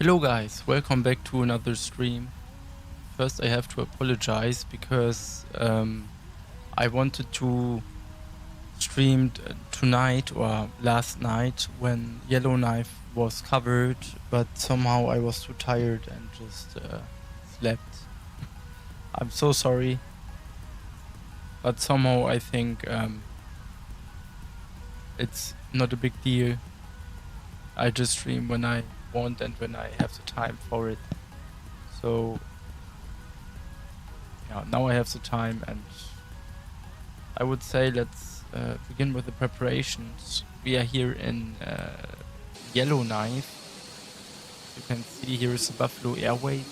Hello guys, welcome back to another stream. First I have to apologize because I wanted to stream tonight or last night when Yellowknife was covered, but somehow I was too tired and just slept. I'm so sorry, but somehow I think it's not a big deal. I just stream when I want and when I have the time for it. So yeah, now I have the time, and I would say let's begin with the preparations. We are here in Yellowknife. You can see here is the Buffalo Airways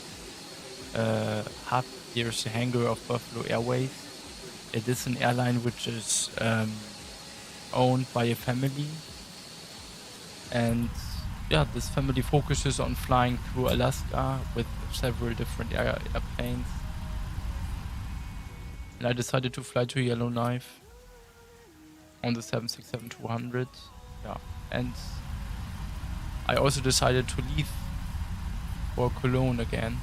hub. Here's the hangar of Buffalo Airways. It is an airline which is owned by a family, and yeah, this family focuses on flying through Alaska with several different airplanes. And I decided to fly to Yellowknife on the 767-200. Yeah, and I also decided to leave for Cologne again.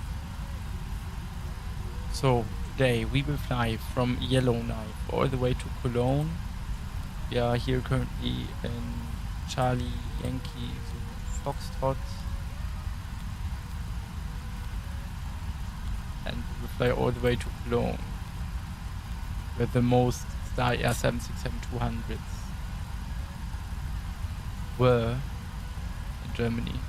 So today we will fly from Yellowknife all the way to Cologne. We are here currently in Charlie Yankee Foxtrot, and we will fly all the way to Cologne with the most Star Air 767-200s were in Germany,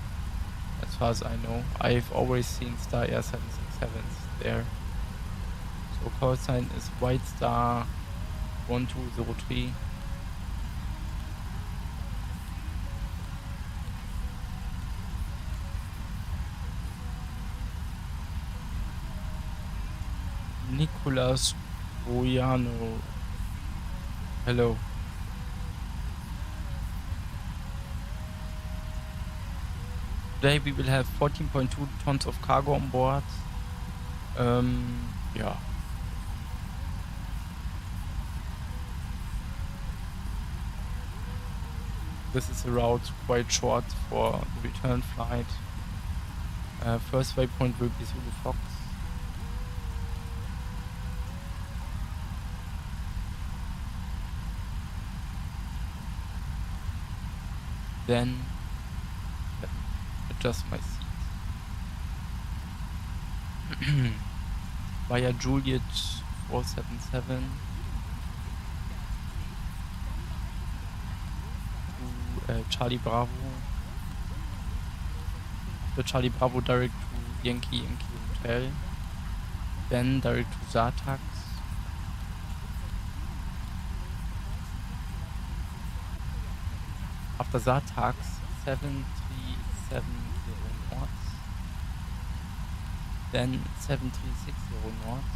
as far as I know. I've always seen Star Air 767s there. So call sign is White Star 1203. Nicolas Boyano. Hello. Today we will have 14.2 tons of cargo on board. Yeah. This is a route quite short for the return flight. First waypoint will be Zulu Fox. Then let me adjust my seat. Via Juliet 477 to Charlie Bravo. The Charlie Bravo direct to Yankee Hotel. Then direct to Zartax. After Zartax, 7370 knots. Then 7360 knots.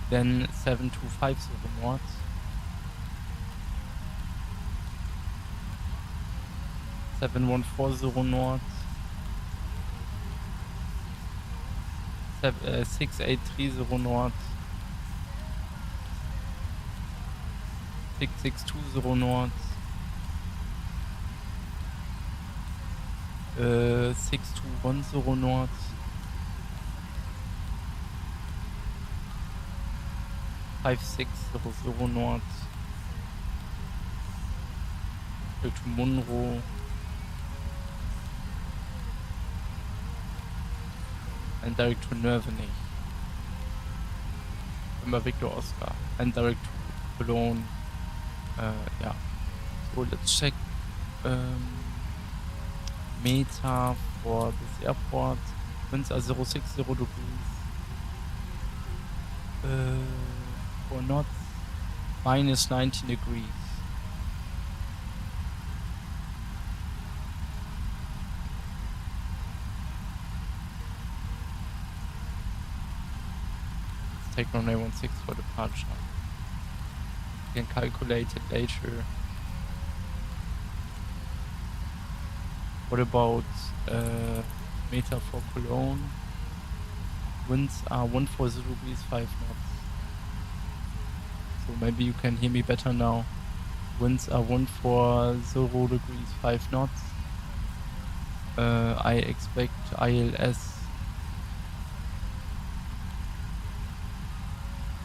Then 7250 knots. Seven 140 knots. 6830 knots. 6620 knots. 6210 knots. 5600 knots. To Monroe. And direct to Nervenich. Remember Victor Oscar. And direct to Cologne. Yeah. So let's check Meta for this airport. Winds are 060 degrees. 4 knots. Minus 19 degrees. Let's take runway 16 for departure. You can calculate it later. What about Meta for Cologne? Winds are 140 degrees, 5 knots. So maybe you can hear me better now. Winds are 140 degrees, 5 knots. I expect ILS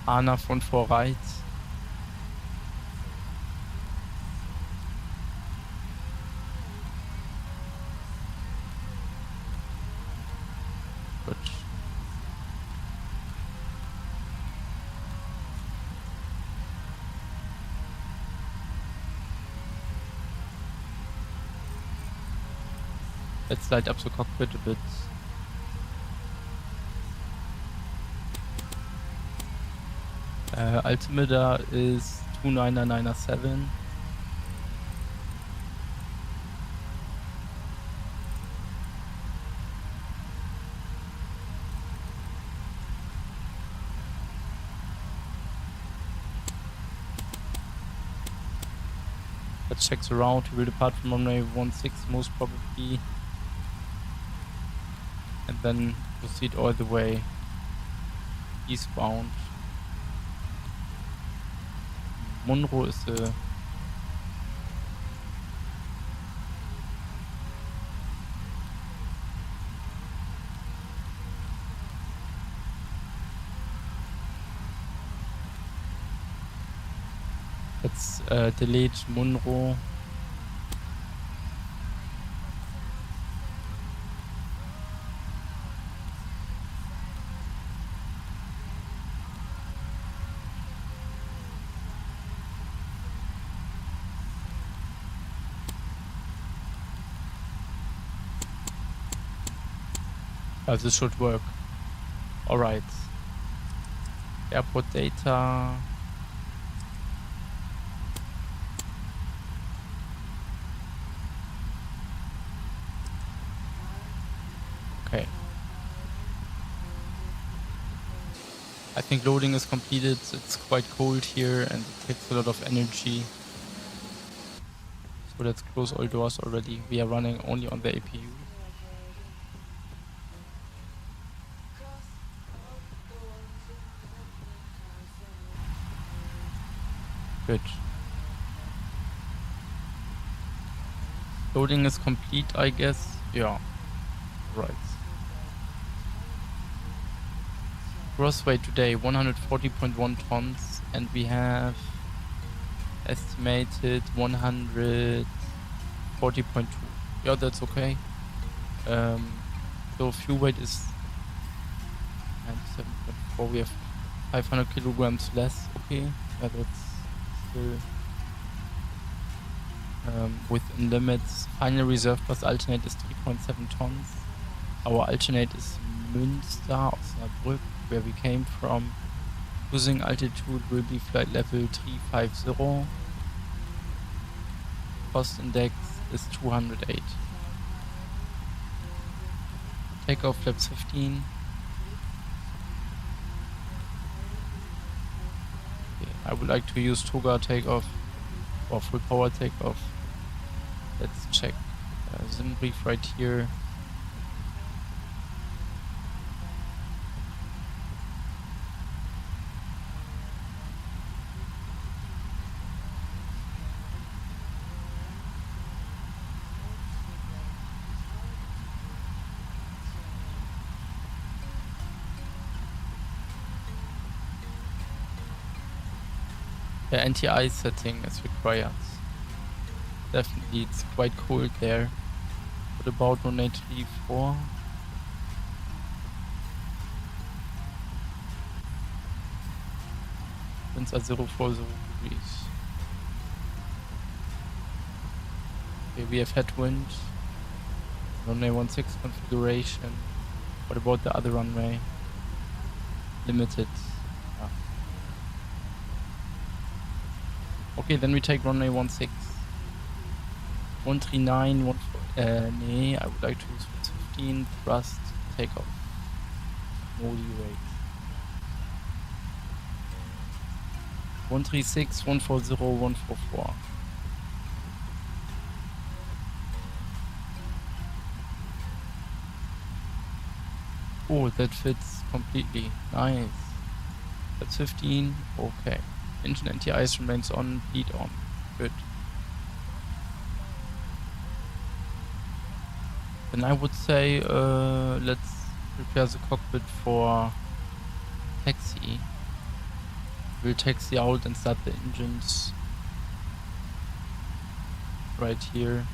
ANA von Vorreit. Gut. Let's light up the cockpit a bit. Altimeter is 29997. Let's check the route. We will depart from runway 16 most probably, and then proceed all the way eastbound. Monroe is the let's delete Monroe. This should work. Alright. Airport data. Okay. I think loading is completed. It's quite cold here and it takes a lot of energy. So let's close all doors already. We are running only on the APU. Good. Loading is complete, I guess. Yeah. Right. Gross weight today 140.1 tons, and we have estimated 140.2. Yeah, that's okay. So fuel weight is 97.4. We have 500 kilograms less. Okay, yeah, that's still within limits. Final reserve plus alternate is 3.7 tons. Our alternate is Münster, Osnabrück, where we came from. Cruising altitude will be flight level 350. Cost index is 208. Takeoff flaps 15. Okay, I would like to use Toga takeoff or full power takeoff. Let's check sim brief right here. The anti-ice setting is required. Definitely, it's quite cold there. What about 1834? Winds are 040 degrees. Okay, we have headwind. Runway 16 configuration. What about the other runway? Limited. Ah. Okay, then we take runway 16. 139, nee, I would like to use 15, thrust, takeoff. Modi rate. 136, 140, 144. Oh, that fits completely. Nice. That's 15. Okay. Engine anti-ice remains on, bleed on. Good. Then I would say let's prepare the cockpit for taxi. We'll taxi out and start the engines right here.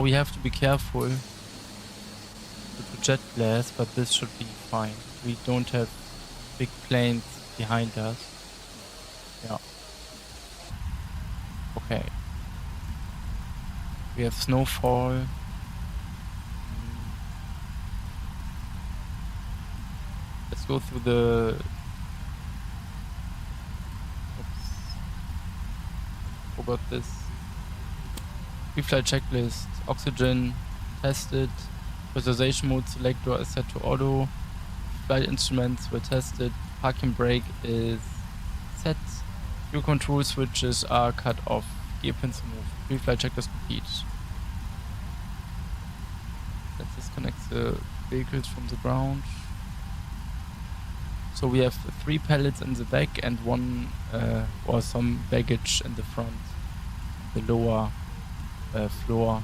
We have to be careful with the jet blast, but this should be fine. We don't have big planes behind us. Yeah. Okay. We have snowfall. Let's go through the... Oops. Forgot this. Pre-flight checklist. Oxygen tested. Pressurization mode selector is set to auto. Flight instruments were tested. Parking brake is set. Fuel control switches are cut off. Gear pins removed. Pre-flight checklist complete. Let's disconnect the vehicles from the ground. So we have 3 pallets in the back and 1 or some baggage in the front, the lower floor.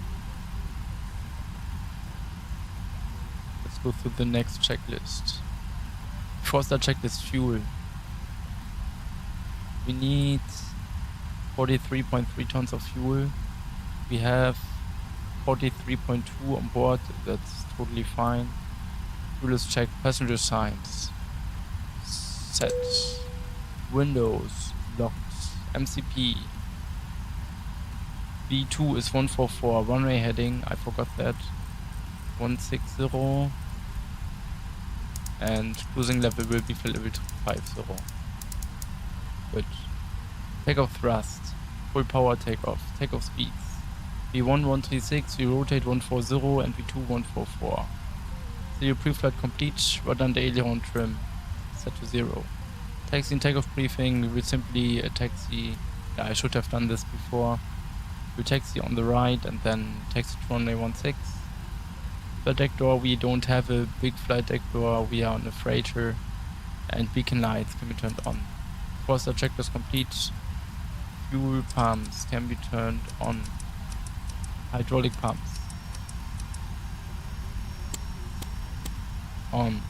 Let's go through the next checklist. Before start checklist, fuel. We need 43.3 tons of fuel. We have 43.2 on board. That's totally fine. Fuel is checked. Passenger signs set. Windows locked. MCP. B2 is 144. Runway heading. I forgot that. 160. And cruising level will be for level 250. Good. Takeoff thrust. Full power takeoff. Takeoff speeds. V1 136, we rotate 140 and V2 144. Zero pre-flight complete, rudder and aileron trim set to 0. Taxi and takeoff briefing, we will simply taxi. Yeah, I should have done this before. We'll taxi on the right and then taxi to runway 16. Flight deck door, we don't have a big flight deck door, we are on a freighter, and beacon lights can be turned on. Force checklist complete. Fuel pumps can be turned on. Hydraulic pumps on.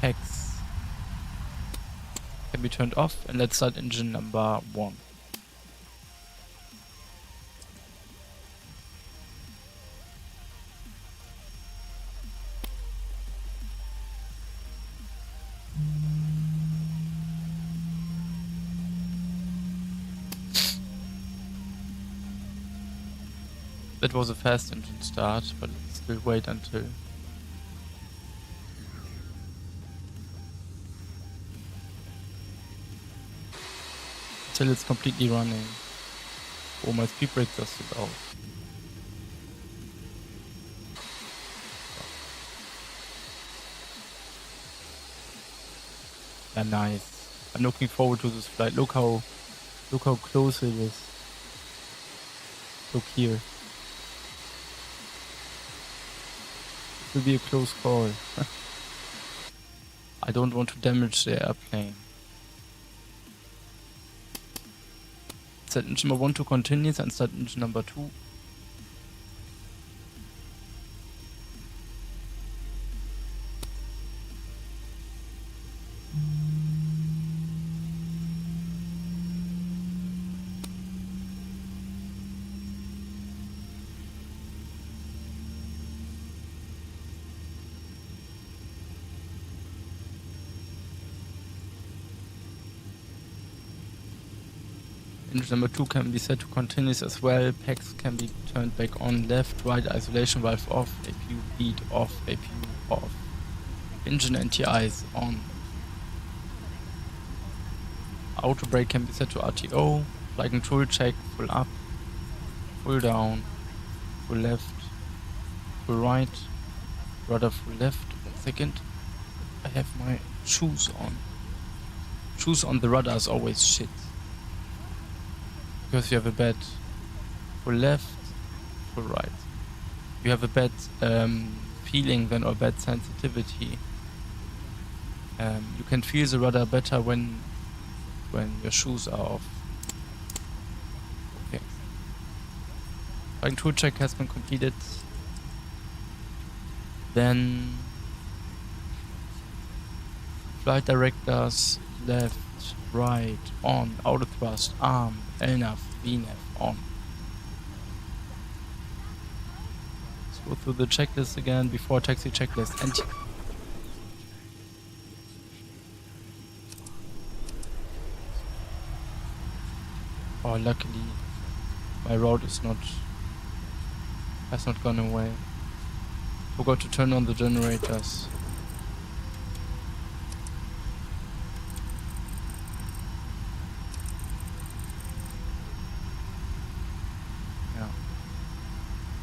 Hex can be turned off, and let's start engine number 1. That was a fast engine start, but let's still wait until it's completely running. Oh, my speed brakes are still out. Yeah, nice. I'm looking forward to this flight. Look how close it is. Look here. It will be a close call. I don't want to damage the airplane. Set engine number 1 to continuous and start engine number 2. Engine number 2 can be set to continuous as well. Packs can be turned back on. Left, right, isolation valve off. APU lead off. APU off. Engine NTIs on. Auto brake can be set to RTO. Flight control check. Full up. Full down. Full left. Full right. Rudder full left. 1 second. I have my shoes on. Shoes on the rudder is always shit. Because you have a bad full left, full right. You have a bad feeling then, or bad sensitivity. You can feel the rudder better when your shoes are off. Okay. Flying tool check has been completed. Then flight directors left, right, on, auto thrust, arm, LNAV, VNAV, on. Let's go through the checklist again before taxi checklist. And oh, luckily my route has not gone away. Forgot to turn on the generators. Yeah.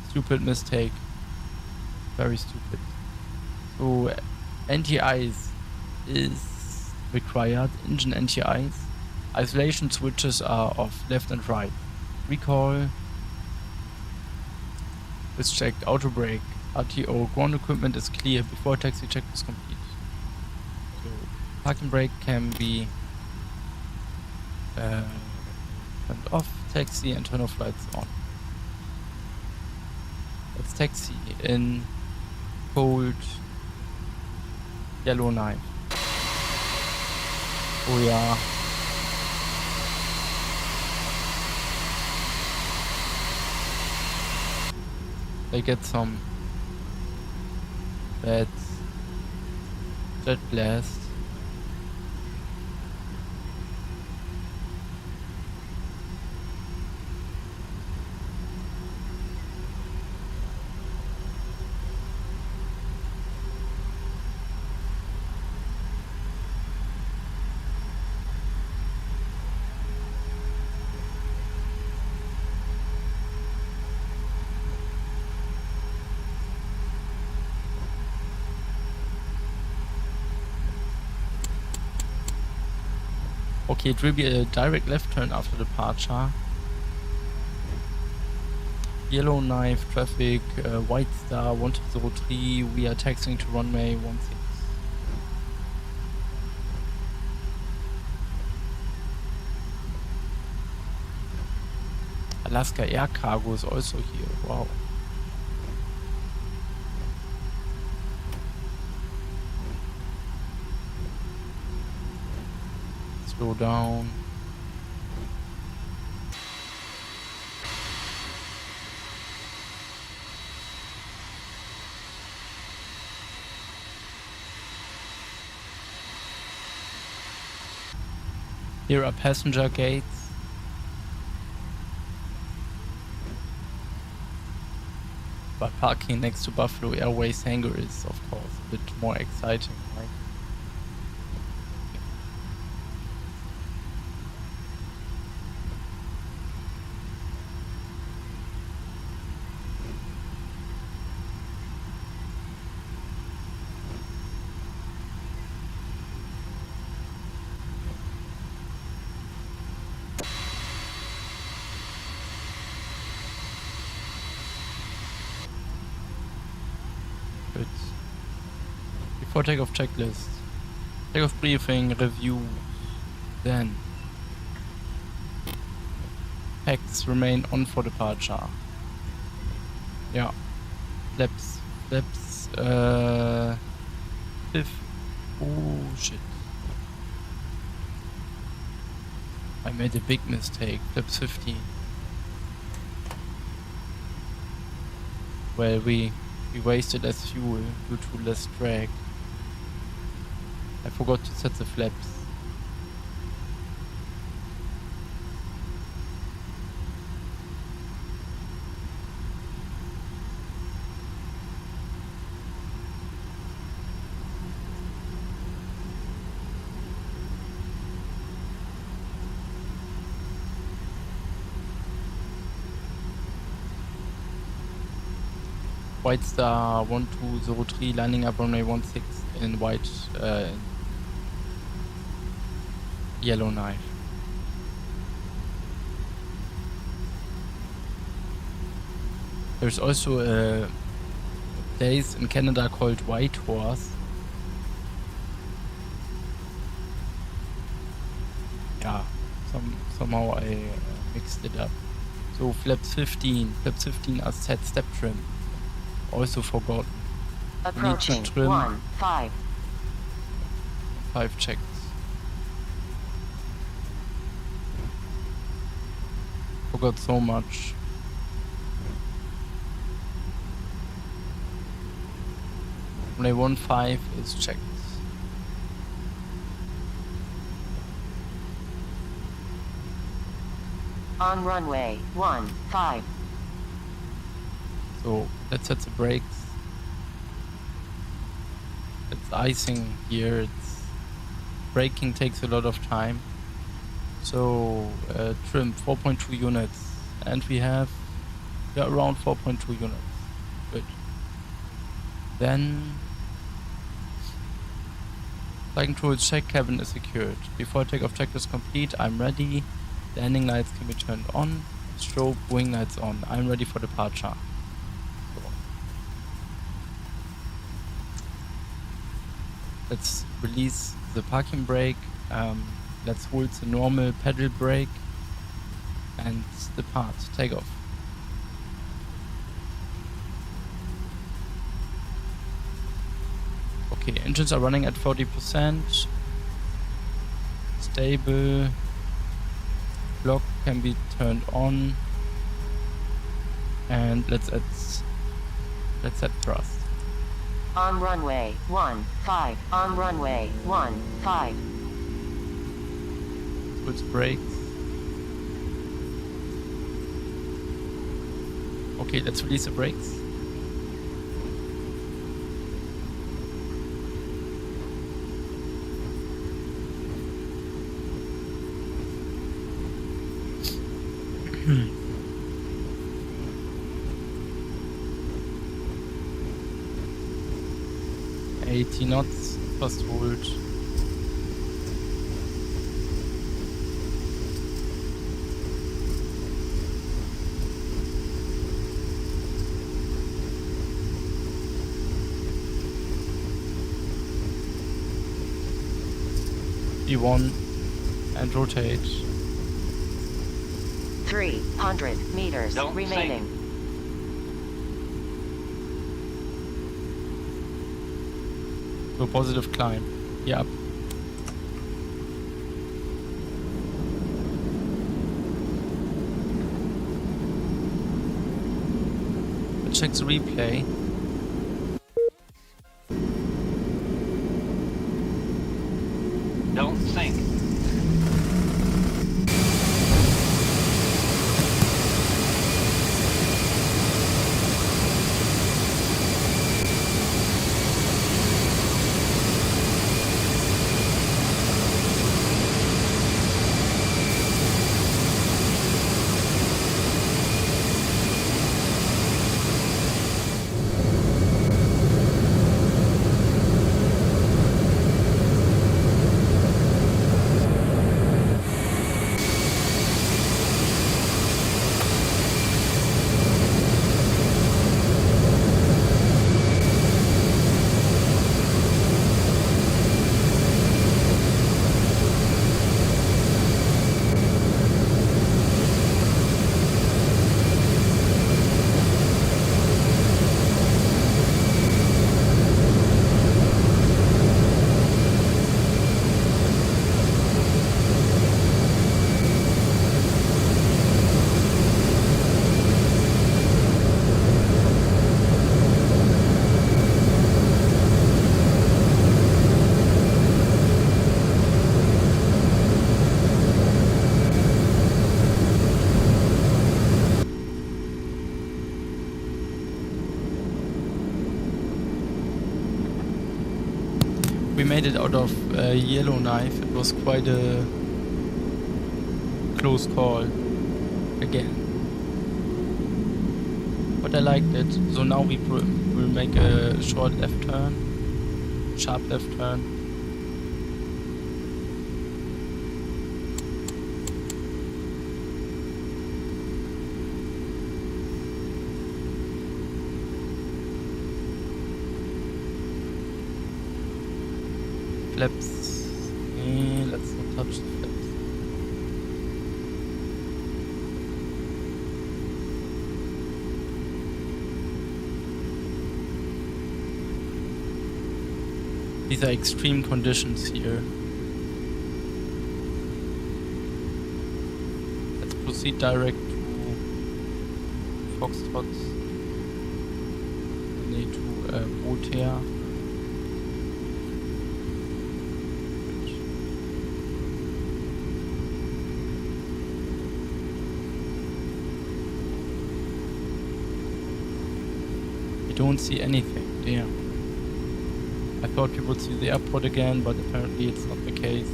Stupid mistake. Very stupid. So anti-ice is required. Engine anti-ice. Isolation switches are off, left and right. Recall is checked. Auto brake. RTO. Ground equipment is clear before taxi check is complete. So parking brake can be turned off. Taxi and turn off lights on. Let's taxi in cold yellow knife. Oh yeah. They get some bad jet blast. Okay, it will be a direct left turn after departure. Yellow knife, traffic, White Star, 1203, we are taxiing to runway 16. Alaska Air Cargo is also here, wow. Slow down. Here are passenger gates. But parking next to Buffalo Airways hangar is, of course, a bit more exciting, right? Good. Before takeoff checklist, takeoff briefing, review, then packs remain on for departure. Yeah, flaps, oh shit. I made a big mistake, flaps 15. Well, we wasted less fuel due to less drag. I forgot to set the flaps. White Star 1203 lining up runway 16 in white yellow knife. There's also a place in Canada called White Horse. Yeah, somehow I mixed it up. So flaps 15 are set step trim. Also forgotten. Approaching trim 1-5. 5 checks. Forgot so much. Only 1-5 is checked. On runway 15. So let's set the brakes. It's icing here. It's braking takes a lot of time. So trim 4.2 units, and we have around 4.2 units. Good. Then flight control check cabin is secured. Before takeoff check is complete, I'm ready. Landing lights can be turned on. Strobe wing lights on. I'm ready for departure. Let's release the parking brake. Let's hold the normal pedal brake and depart. Take off. Okay, engines are running at 40%. Stable. Clock can be turned on. And let's set thrust. On runway 15. On runway 15. Switch brakes. Okay, let's release the brakes. Hmm. 80 knots, fast hold. B1 and rotate. 300 meters Don't remaining. sink. To a positive climb. Yep. Let's check the replay. Don't sink. We made it out of Yellowknife. It was quite a close call again, but I liked it. So now we will make a short left turn, sharp left turn. Flaps. Let's not touch the flaps. These are extreme conditions here. Let's proceed direct to Foxtrot. To Voltaire. We don't see anything there. I thought we would see the airport again, but apparently it's not the case.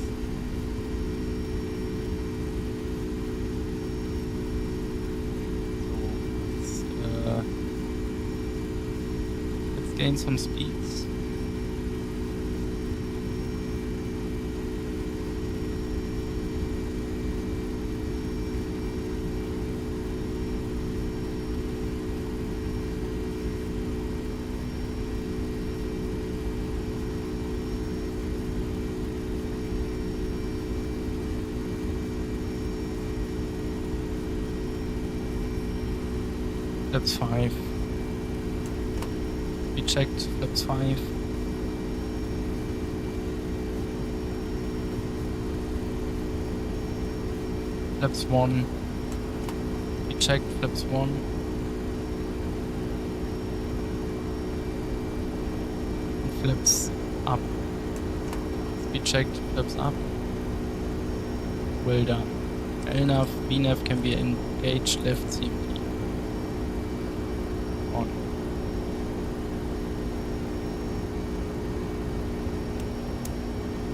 So let's gain some speeds. Flaps 5. We checked flaps 5. Flaps 1. We checked flaps 1. And flaps up. We checked flaps up. Well done. LNAV, VNAV can be engaged left CP. On.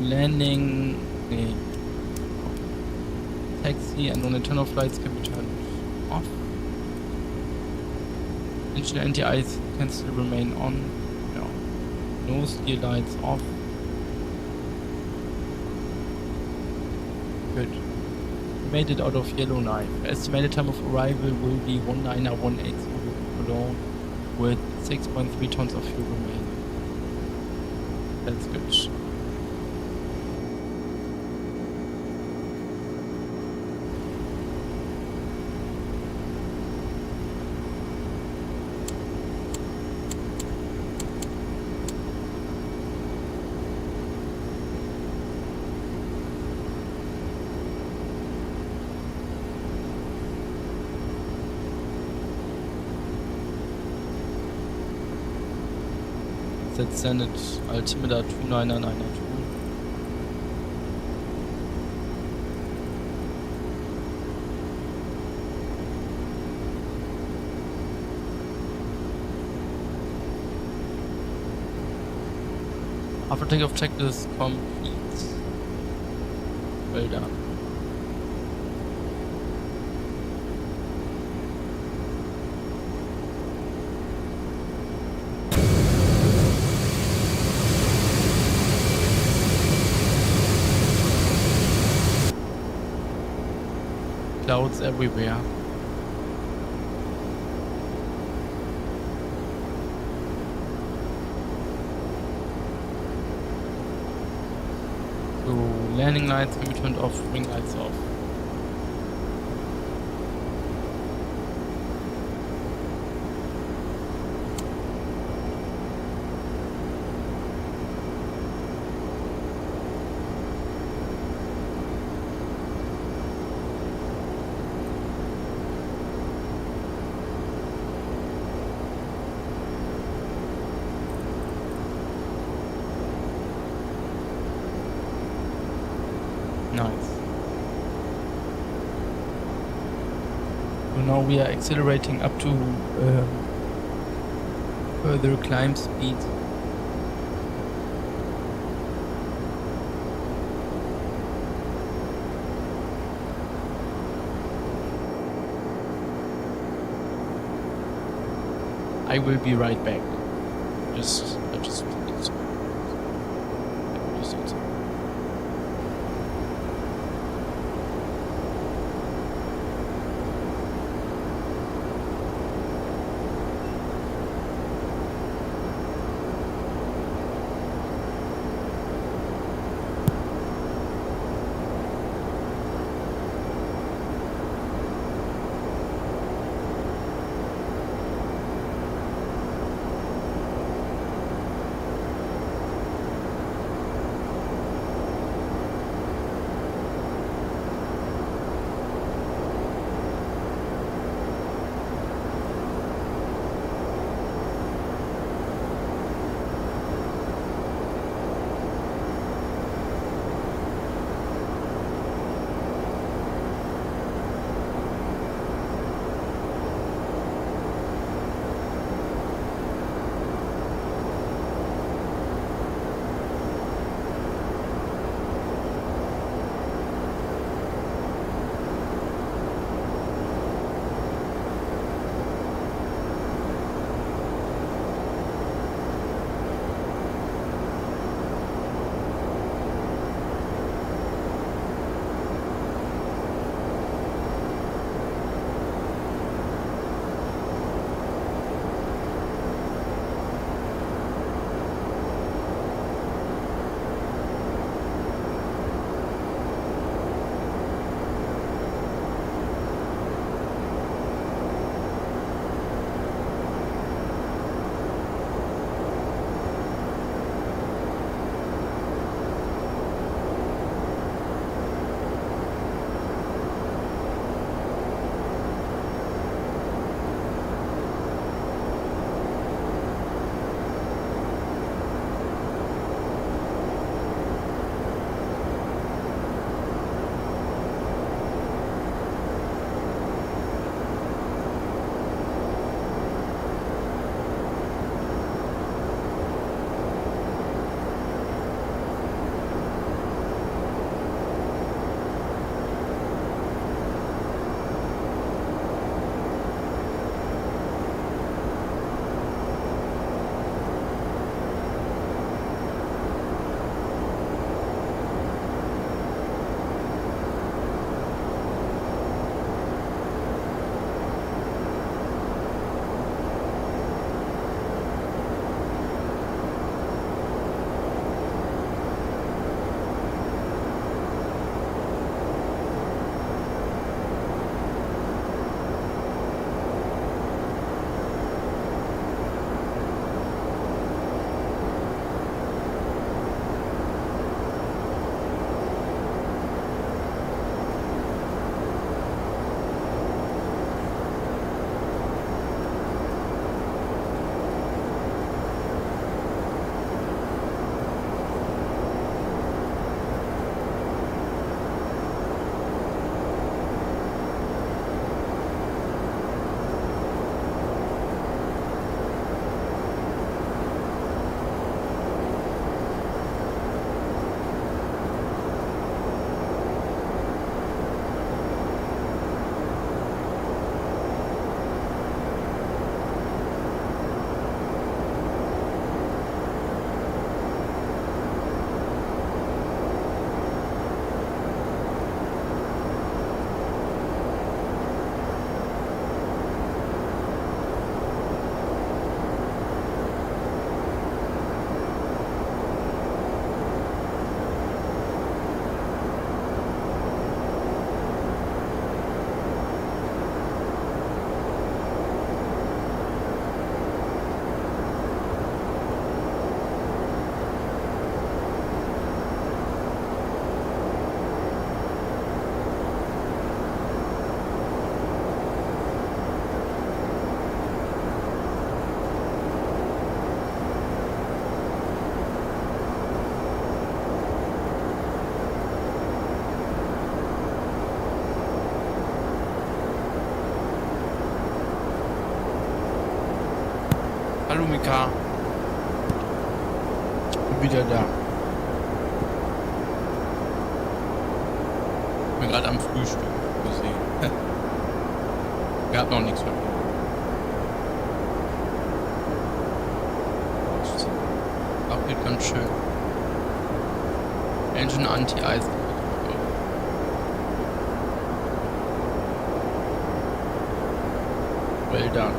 Landing. Nee. Taxi and on internal flights can be turned off. Engine anti-ice can still remain on. No. No steer lights off. Good. We made it out of Yellowknife. Estimated time of arrival will be 19180 Cologne with 6.3 tons of fuel remaining. That's good. Let's send it altimeter 29992. After takeoff checklist complete. Well done. Clouds everywhere. So landing lights can be turned off, wing lights off. Nice. So now we are accelerating up to further climb speed. I will be right back. Just Hallo Mika. Bin wieder da. Bin gerade am Frühstück gesehen. Gab noch nichts heute Morgen. Wackelt ganz schön. Engine Anti-Eis. Well done.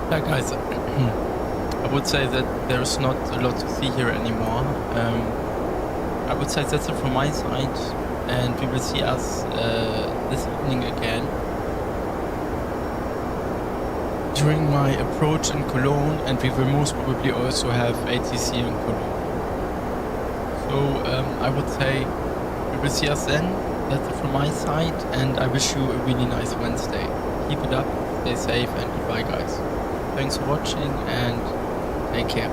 Yeah, guys, I would say that there's not a lot to see here anymore. I would say that's it from my side, and we will see us this evening again during my approach in Cologne, and we will most probably also have ATC in Cologne. So I would say we will see us then. That's it from my side, and I wish you a really nice Wednesday. Keep it up, stay safe, and goodbye, guys. Thanks for watching, and take care.